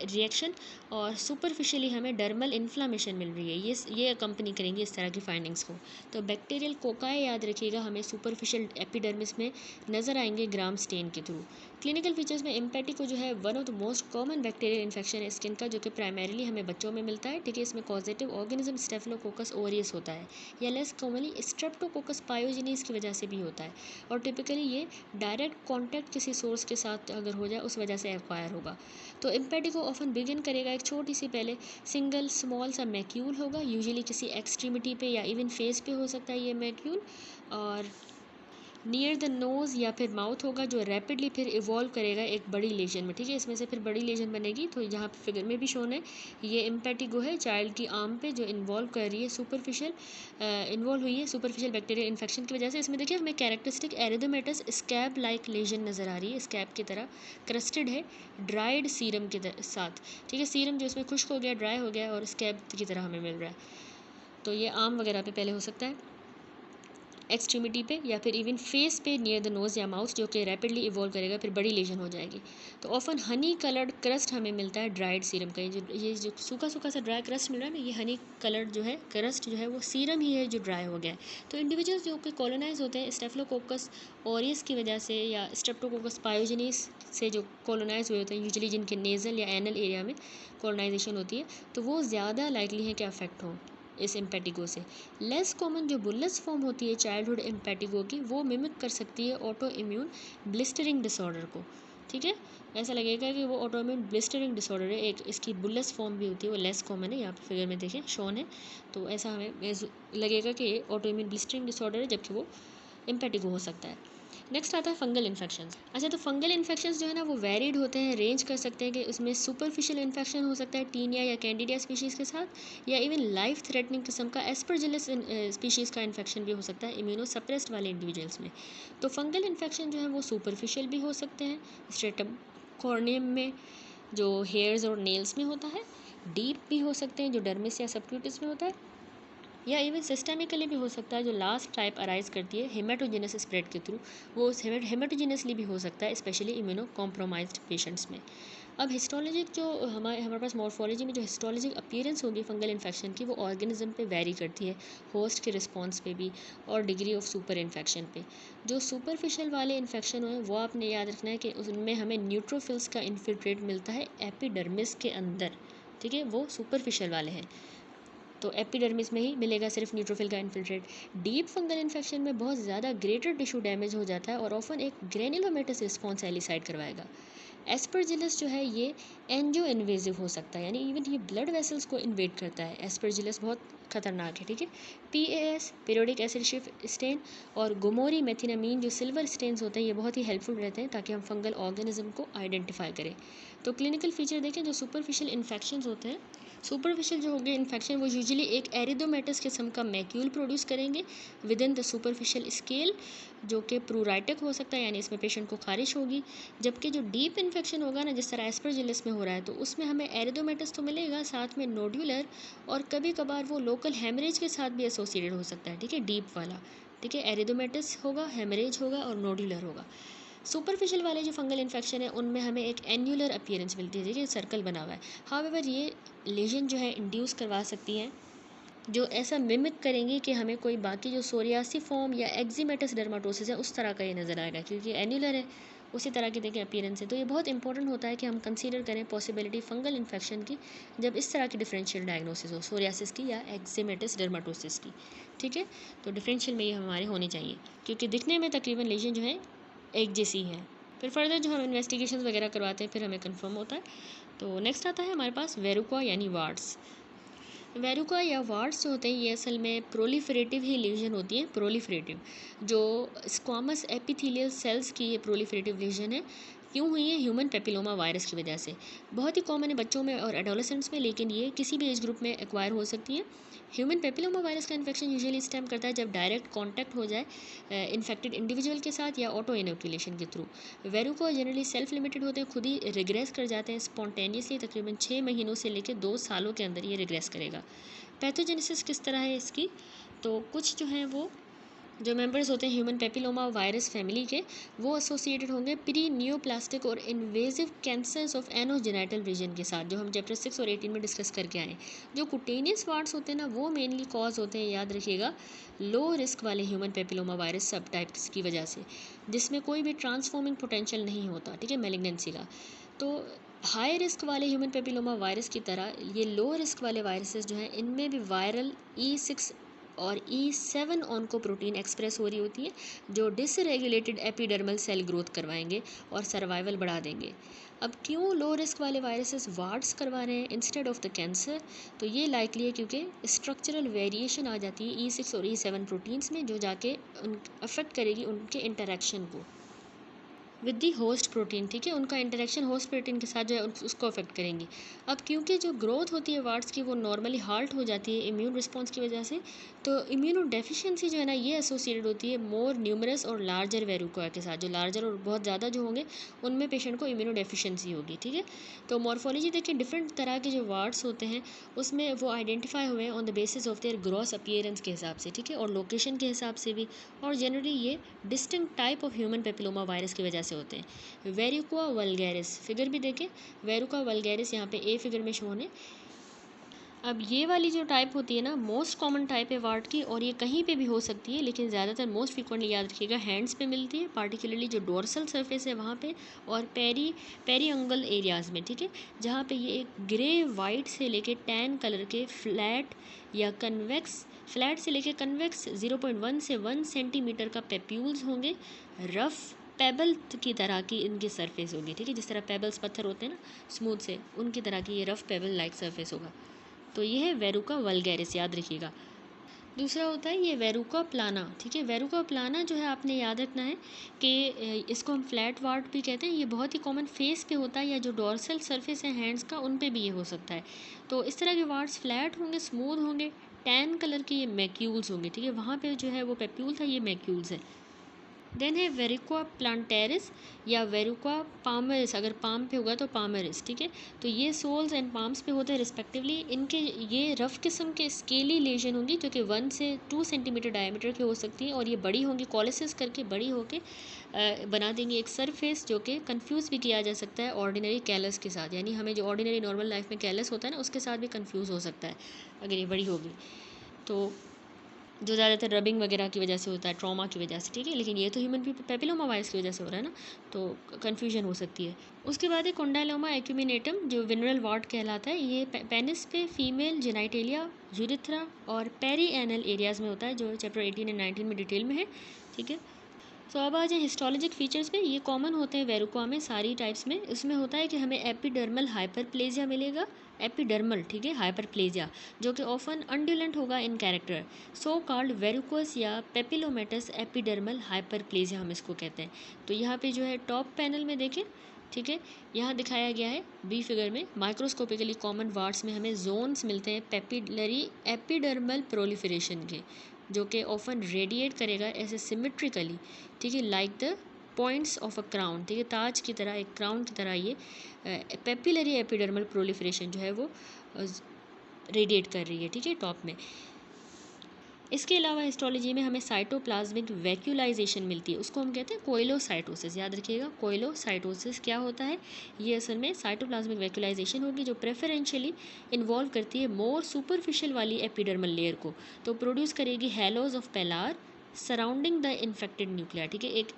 रिएक्शन, और सुपरफिशियली हमें डर्मल इन्फ्लामेशन मिल रही है। ये अकम्पनी करेंगे इस तरह की फाइंडिंग्स को। तो बैक्टीरियल कोकाई याद रखिएगा हमें सुपरफिशियल एपिडर्मिस में नज़र आएंगे ग्राम स्टेन के थ्रू। क्लिनिकल फीचर्स में इम्पेटिको जो है one of the most common bacterial infection है स्किन का, जो कि प्राइमरीली हमें बच्चों में मिलता है, ठीक है। इसमें कॉजेटिव ऑर्गेनिज्म स्टेफिलोकोकस ओरियस होता है, या लेस कॉमनली स्ट्रेप्टोकोकस पायोजेनिस की वजह से भी होता है, और टिपिकली ये डायरेक्ट कॉन्टैक्ट किसी सोर्स के साथ अगर हो जाए उस वजह से एक्वायर होगा। तो इम्पेटिको ऑफन बिगिन करेगा एक छोटी सी पहले सिंगल स्मॉल सा मैक्यूल होगा, यूजुअली किसी एक्सट्रीमिटी पे या इवन फेस पे हो सकता है ये मैक्यूल, और नियर द नोज़ या फिर माउथ होगा, जो रैपिडली फिर इवॉल्व करेगा एक बड़ी लेजन में, ठीक है। इसमें से फिर बड़ी लेजन बनेगी। तो यहाँ पे फिगर में भी शोन है, ये इम्पेटिगो है चाइल्ड की आर्म पे जो इन्वॉल्व कर रही है सुपरफिशियल इन्वॉल्व हुई है सुपरफिशियल बैक्टीरियल इन्फेक्शन की वजह से। इसमें देखिए हमें characteristic erythematous scab like lesion नज़र आ रही है, स्कैब की तरह क्रस्टेड है ड्राइड सीरम के साथ, ठीक है। सीरम जो इसमें खुश्क हो गया, ड्राई हो गया, और स्कैब की तरह हमें मिल रहा है। तो ये आर्म वगैरह पे पहले हो सकता है, एक्सट्रीमिटी पे, या फिर इवन फेस पे नियर द नोज़ या माउथ, जो कि रैपिडली इवॉल्व करेगा, फिर बड़ी लेजन हो जाएगी। तो ऑफन हनी कलर्ड क्रस्ट हमें मिलता है ड्राइड सीरम का। ये जो सूखा सूखा सा ड्राई क्रस्ट मिल रहा है ना, ये हनी कलर्ड जो है क्रस्ट जो है वो सीरम ही है जो ड्राई हो गया है। तो इंडिविजुअल्स जो कि कॉलोनाइज होते हैं स्टेफिलोकोकस ऑरियस की वजह से या स्ट्रेप्टोकोकस पायोजेनिस से, जो कॉलोनाइज हुए होते हैं यूजुअली जिनके नेज़ल या एनल एरिया में कॉलोनाइजेशन होती है, तो वो ज़्यादा लाइकली है कि अफेक्ट हों इस इम्पेटिगो से। लेस कॉमन जो बुल्लस फॉर्म होती है चाइल्डहुड इम्पेटिगो की, वो मिमिक कर सकती है ऑटो इम्यून ब्लिस्टरिंग डिसऑर्डर को, ठीक है। ऐसा लगेगा कि वो ऑटो इम्यून ब्लिस्टरिंग डिसऑर्डर है, एक इसकी बुल्लस फॉर्म भी होती है, वो लेस कॉमन है, यहाँ पे फिगर में देखें शॉन है। तो ऐसा हमें लगेगा कि ये ऑटो इम्यून ब्लिस्टरिंग डिसऑर्डर है, जबकि वो इम्पेटिगो हो सकता है। नेक्स्ट आता है फंगल इन्फेक्शंस। अच्छा, तो फंगल इन्फेक्शंस जो है ना वो वेरिड होते हैं, रेंज कर सकते हैं कि उसमें सुपरफिशियल इन्फेक्शन हो सकता है टीनिया या कैंडिडिया स्पीशीज़ के साथ, या इवन लाइफ थ्रेटनिंग किस्म का एस्परजिलस स्पीशीज़ का इन्फेक्शन भी हो सकता है इम्यूनो सप्रेस्ड वाले इंडिविजुअल्स में। तो फंगल इन्फेक्शन जो है वो सुपरफिशियल भी हो सकते हैं स्ट्रेटम कॉर्नियम में, जो हेयर्स और नेल्स में होता है, डीप भी हो सकते हैं जो डर्मिस या सबक्यूटिस में होता है, या इवन सिस्टेमिकली भी हो सकता है, जो लास्ट टाइप अराइज करती है हेमाटोजेनस स्प्रेड के थ्रू, वो हेमाटोजेनसली भी हो सकता है, स्पेशली इम्यूनो कॉम्प्रोमाइज्ड पेशेंट्स में। अब हिस्टोलॉजिक जो हमारे पास मॉर्फोलॉजी में जो हिस्टोलॉजिक अपीयरेंस होगी फंगल इन्फेक्शन की, वो ऑर्गेनिज्म पे वेरी करती है, होस्ट के रिस्पॉन्स पे भी, और डिग्री ऑफ सुपर इन्फेक्शन पे। जो सुपरफिशियल वाले इन्फेक्शन हुए वो आपने याद रखना है कि उनमें हमें न्यूट्रोफिल्स का इन्फिल्ट्रेट मिलता है एपिडर्मिस के अंदर, ठीक है, वो सुपरफिशियल वाले हैं। तो एपिडर्मिस में ही मिलेगा सिर्फ न्यूट्रोफिल का इन्फिल्ट्रेट। डीप फंगल इन्फेक्शन में बहुत ज़्यादा ग्रेटर टिश्यू डैमेज हो जाता है, और ऑफन एक ग्रेनुलोमेटस रिस्पॉन्स एलिसाइड करवाएगा। एस्परजिलस जो है ये एंजियो इन्वेजिव हो सकता है, यानी इवन ये ब्लड वेसल्स को इन्वेड करता है। एस्परजिलस बहुत खतरनाक है, ठीक है। PAS पीरियोडिक एसिड शिफ्ट स्टेन और गोमोरी मेथिनामीन जो सिल्वर स्टेन्स होते हैं, ये बहुत ही हेल्पफुल रहते हैं ताकि हम फंगल ऑर्गेनिज्म को आइडेंटिफाई करें। तो क्लिनिकल फीचर देखें, जो सुपरफिशियल इन्फेक्शंस होते हैं, सुपरफिशियल जो होंगे इन्फेक्शन, वो यूजुअली एक एरिदोमेटस किस्म का मैक्यूल प्रोड्यूस करेंगे with in the superficial scale, जो कि प्रूराइटिक हो सकता है, यानी इसमें पेशेंट को खारिश होगी। जबकि जो डीप इन्फेक्शन होगा ना, जिस तरह एस्परजिलस में हो रहा है, तो उसमें हमें एरिदोमेटस तो मिलेगा, साथ में नोड्यूलर, और कभी कभार वो लोकल हेमरेज के साथ भी एसोसिएटेड हो सकता है, ठीक है, डीप वाला, ठीक है। एरिदोमेटस होगा, हेमरेज होगा, और नोड्यूलर होगा। सुपरफिशियल वाले जो फंगल इन्फेक्शन है उनमें हमें एक एन्यूलर अपीयरेंस मिलती है, देखिए सर्कल बना हुआ है। हाउएवर ये लेजन जो है इंड्यूस करवा सकती हैं, जो ऐसा मिमिक करेंगी कि हमें कोई बाकी जो सोरियासिफॉर्म या एक्जिमेटस डर्माटोसिस है उस तरह का ये नज़र आएगा, क्योंकि एन्यूलर है, उसी तरह की देखिए अपीयरेंस है। तो ये बहुत इंपॉर्टेंट होता है कि हम कंसीडर करें पॉसिबिलिटी फंगल इन्फेक्शन की जब इस तरह की डिफरेंशियल डायग्नोसिस हो, सोरियासिस की या एक्जिमेटस डर्माटोसिस की, ठीक है। तो डिफरेंशियल में ये हमारे होनी चाहिए, क्योंकि दिखने में तकरीबन लेजन जो है एक जैसी है। फिर फर्दर जो हम इन्वेस्टिगेशंस वगैरह करवाते हैं फिर हमें कंफर्म होता है। तो नेक्स्ट आता है हमारे पास वेरुका यानी वार्ड्स। वेरुका या वार्ड्स जो होते हैं ये असल में प्रोलिफरेटिव ही लीजन होती है। प्रोलिफरेटिव जो स्क्वामस एपिथेलियल सेल्स की ये प्रोलिफरेटिव लीजन है। क्यों हुई है? ह्यूमन पेपिलोमा वायरस की वजह से। बहुत ही कॉमन है बच्चों में और एडोलेसेंट्स में, लेकिन ये किसी भी एज ग्रुप में एक्वायर हो सकती है। ह्यूमन पेपिलोमा वायरस का इन्फेक्शन यूजुअली स्टेम करता है जब डायरेक्ट कांटेक्ट हो जाए इन्फेक्टेड इंडिविजुअल के साथ या ऑटो इनोकुलेशन के थ्रू। वेरुका जनरली सेल्फ लिमिटेड होते हैं, खुद ही रिग्रेस कर जाते हैं स्पॉन्टेनियसली। तकरीबन 6 महीनों से लेकर 2 सालों के अंदर ये रिग्रेस करेगा। पैथोजेनेसिस किस तरह है इसकी? तो कुछ जो हैं वो जो मेंबर्स होते हैं ह्यूमन पेपिलोमा वायरस फैमिली के, वो एसोसिएटेड होंगे प्री नियोप्लास्टिक और invasive cancers of anogenital region के साथ, जो हम चैप्टर 6 और 18 में डिस्कस करके आए। जो कुटेनियस वार्ड्स होते हैं ना, वो मेनली कॉज होते हैं, याद रखिएगा, लो रिस्क वाले ह्यूमन पेपिलोमा वायरस सब टाइप्स की वजह से, जिसमें कोई भी ट्रांसफॉर्मिंग पोटेंशियल नहीं होता, ठीक है, मेलिग्नेंसी का। तो हाई रिस्क वाले ह्यूमन पेपिलोमा वायरस की तरह ये लो रिस्क वाले वायरसेस जो हैं, इनमें भी वायरल E6 और E7 ऑन्कोप्रोटीन एक्सप्रेस हो रही होती है, जो डिसरेगुलेटेड एपिडर्मल सेल ग्रोथ करवाएंगे और सर्वाइवल बढ़ा देंगे। अब क्यों लो रिस्क वाले वायरसेस वार्ड्स करवा रहे हैं इंस्टेड ऑफ द कैंसर? तो ये लाइकली है क्योंकि स्ट्रक्चरल वेरिएशन आ जाती है E6 और E7 प्रोटीन्स में, जो जाके अफेक्ट करेगी उनके इंटरेक्शन को विद दी होस्ट प्रोटीन, ठीक है, उनका इंटरेक्शन होस्ट प्रोटीन के साथ जो है उसको अफेक्ट करेंगी। अब क्योंकि जो ग्रोथ होती है वार्ड्स की वो नॉर्मली हाल्ट हो जाती है इम्यून रिस्पॉन्स की वजह से, तो इम्यूनो डेफिशिएंसी जो है ना, ये एसोसिएटेड होती है मोर न्यूमरस और लार्जर वेरुका के साथ। जो लार्जर और बहुत ज़्यादा जो होंगे उनमें पेशेंट को इम्यूनो डेफिशिएंसी होगी, ठीक है। तो मॉर्फोलॉजी देखिए, डिफरेंट तरह के जो वार्ड्स होते हैं उसमें वो आइडेंटिफाई हुए हैं on the basis of their gross appearance के हिसाब से, ठीक है, और लोकेशन के हिसाब से भी, और जनरली ये distinct type of human papilloma virus की वजह से होते हैं। वेरुका वल्गैरिस फिगर भी देखें, वेरुका वल्गैरिस यहाँ पे ए फिगर में शो है। अब ये वाली जो टाइप होती है ना, मोस्ट कॉमन टाइप है वार्ड की, और ये कहीं पे भी हो सकती है, लेकिन ज़्यादातर मोस्ट फ्रिक्वेंटली याद रखिएगा हैंड्स पे मिलती है, पार्टिकुलरली जो डोर्सल सरफेस है वहाँ पे, और पेरीअंगल एरियाज़ में, ठीक है, जहाँ पे ये एक ग्रे वाइट से लेके टैन कलर के फ्लैट या कन्वेक्स, फ्लैट से लेके कन्वेक्स 0.1 से 1 सेंटीमीटर का पेप्यूल्स होंगे। रफ़ पेबल की तरह की इनकी सरफेस होगी, ठीक है, जिस तरह पेबल्स पत्थर होते हैं ना स्मूथ से, उनकी तरह की ये रफ़ पेबल लाइक सरफेस होगा। तो ये है वेरुका वल्गैरिस, याद रखिएगा। दूसरा होता है ये वेरुका प्लाना, ठीक है। वेरुका प्लाना जो है आपने याद रखना है कि इसको हम फ्लैट वार्ड भी कहते हैं। ये बहुत ही कॉमन फेस पे होता है, या जो डोर्सल सरफेस है हैंड्स का उन पे भी ये हो सकता है। तो इस तरह के वार्ड्स फ्लैट होंगे, स्मूथ होंगे, टैन कलर के ये मैक्यूल्स होंगे, ठीक है। वहाँ पे जो है वो पेप्यूल था, ये मैक्यूल्स है। देन है वेरुका प्लांटेरिस या वेरुका पामरिस, अगर पाम पे होगा तो पामरिस, ठीक है। तो ये सोल्स एंड पाम्स पे होते हैं रिस्पेक्टिवली। इनके ये रफ किस्म के स्केली लेजन होंगी जो कि 1 से 2 सेंटीमीटर डायमीटर की हो सकती हैं, और ये बड़ी होंगी, कॉलिसिस करके बड़ी होके बना देंगी एक सरफेस, जो कि कंफ्यूज भी किया जा सकता है ऑर्डिनरी कैलस के साथ। यानी हमें जो ऑर्डिनरी नॉर्मल लाइफ में कैलस होता है ना, उसके साथ भी कंफ्यूज हो सकता है अगर ये बड़ी होगी तो, जो ज़्यादातर रबिंग वगैरह की वजह से होता है, ट्रॉमा की वजह से, ठीक है। लेकिन ये तो ह्यूमन पेपिलोमा वायरस की वजह से हो रहा है ना, तो कन्फ्यूजन हो सकती है। उसके बाद है कोंडाइलोमा एक्यूमिनेटम, जो विनरल वार्ड कहलाता है। ये पेनिस पे फीमेल जेनाइटेलिया, यूरिथ्रा और पेरी एनल एरियाज़ में होता है, जो चैप्टर 18 एंड 19 में डिटेल में है, ठीक है। तो अब आ जाए हिस्टोलॉजिक फीचर्स पे। ये कॉमन होते हैं वेरुका में, सारी टाइप्स में। इसमें होता है कि हमें एपिडर्मल हाइपरप्लेजिया मिलेगा, एपिडर्मल, ठीक है, हाइपरप्लेजिया, जो कि ऑफन अनड्यूलेंट होगा इन कैरेक्टर। सो कॉल्ड वेरुकोस या पेपिलोमेटस एपिडर्मल हाइपरप्लेजिया हम इसको कहते हैं। तो यहाँ पे जो है टॉप पैनल में देखें, ठीक है, यहाँ दिखाया गया है बी फिगर में, माइक्रोस्कोपिकली कॉमन वार्ड्स में हमें जोन्स मिलते हैं पेपिलरी एपिडर्मल प्रोलिफरेशन के, जो कि ऑफन रेडिएट करेगा ऐसे सिमेट्रिकली, ठीक है, like the points of a crown, ठीक है, ताज की तरह, एक क्राउन की तरह ये पेपिलरी एपिडर्मल प्रोलिफरेशन जो है वो रेडिएट कर रही है, ठीक है, टॉप में। इसके अलावा हिस्टोलॉजी में हमें साइटोप्लाज्मिक वैक्यूलाइजेशन मिलती है, उसको हम कहते हैं कोइलोसाइटोसिस। याद रखिएगा, कोइलोसाइटोसिस क्या होता है? ये असल में साइटोप्लाज्मिक वैक्यूलाइजेशन होगी, जो प्रेफरेंशियली इन्वॉल्व करती है मोर सुपरफिशियल वाली एपिडर्मल लेयर को, तो प्रोड्यूस करेगी halos of pallor surrounding the infected nuclei, ठीक है। एक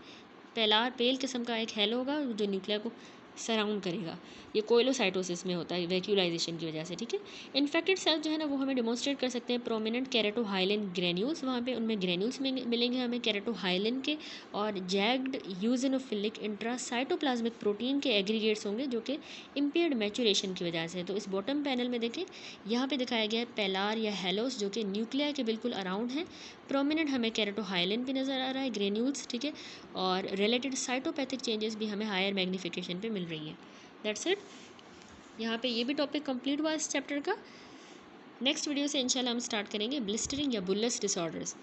पेलार, पेल किस्म का एक हैलो होगा जो न्यूक्लिया को सराउंड करेगा। ये कोइलोसाइटोसिस में होता है वैक्यूलाइजेशन की वजह से, ठीक है। इन्फेक्टेड सेल्स जो है ना वो हमें डेमोन्स्ट्रेट कर सकते हैं प्रोमिनेंट केरेटोहाइलिन ग्रेन्यूल्स, वहाँ पे उनमें ग्रेन्यूल्स मिलेंगे हमें केरेटोहाइलिन के, और जैग्ड यूजिनोफिलिक इंट्रासाइटोप्लाज्मिक प्रोटीन के एग्रीगेट्स होंगे जो कि इम्पेयर्ड मैचुरेशन की वजह से। तो इस बॉटम पैनल में देखें, यहाँ पे दिखाया गया है पेलार या हेलोस जो कि न्यूक्लिया के बिल्कुल अराउंड है। प्रोमिनेंट हमें केरेटोहाइलिन भी नज़र आ रहा है, ग्रेन्यूल्स, ठीक है, और रिलेटेड साइटोपैथिक चेंजेस भी हमें हायर मैग्नीफिकेशन पे मिल रही हैं। That's it. यहाँ पे ये भी टॉपिक कंप्लीट हुआ इस चैप्टर का। नेक्स्ट वीडियो से इंशाल्लाह हम स्टार्ट करेंगे ब्लिस्टरिंग या बुल्लस डिसऑर्डर्स।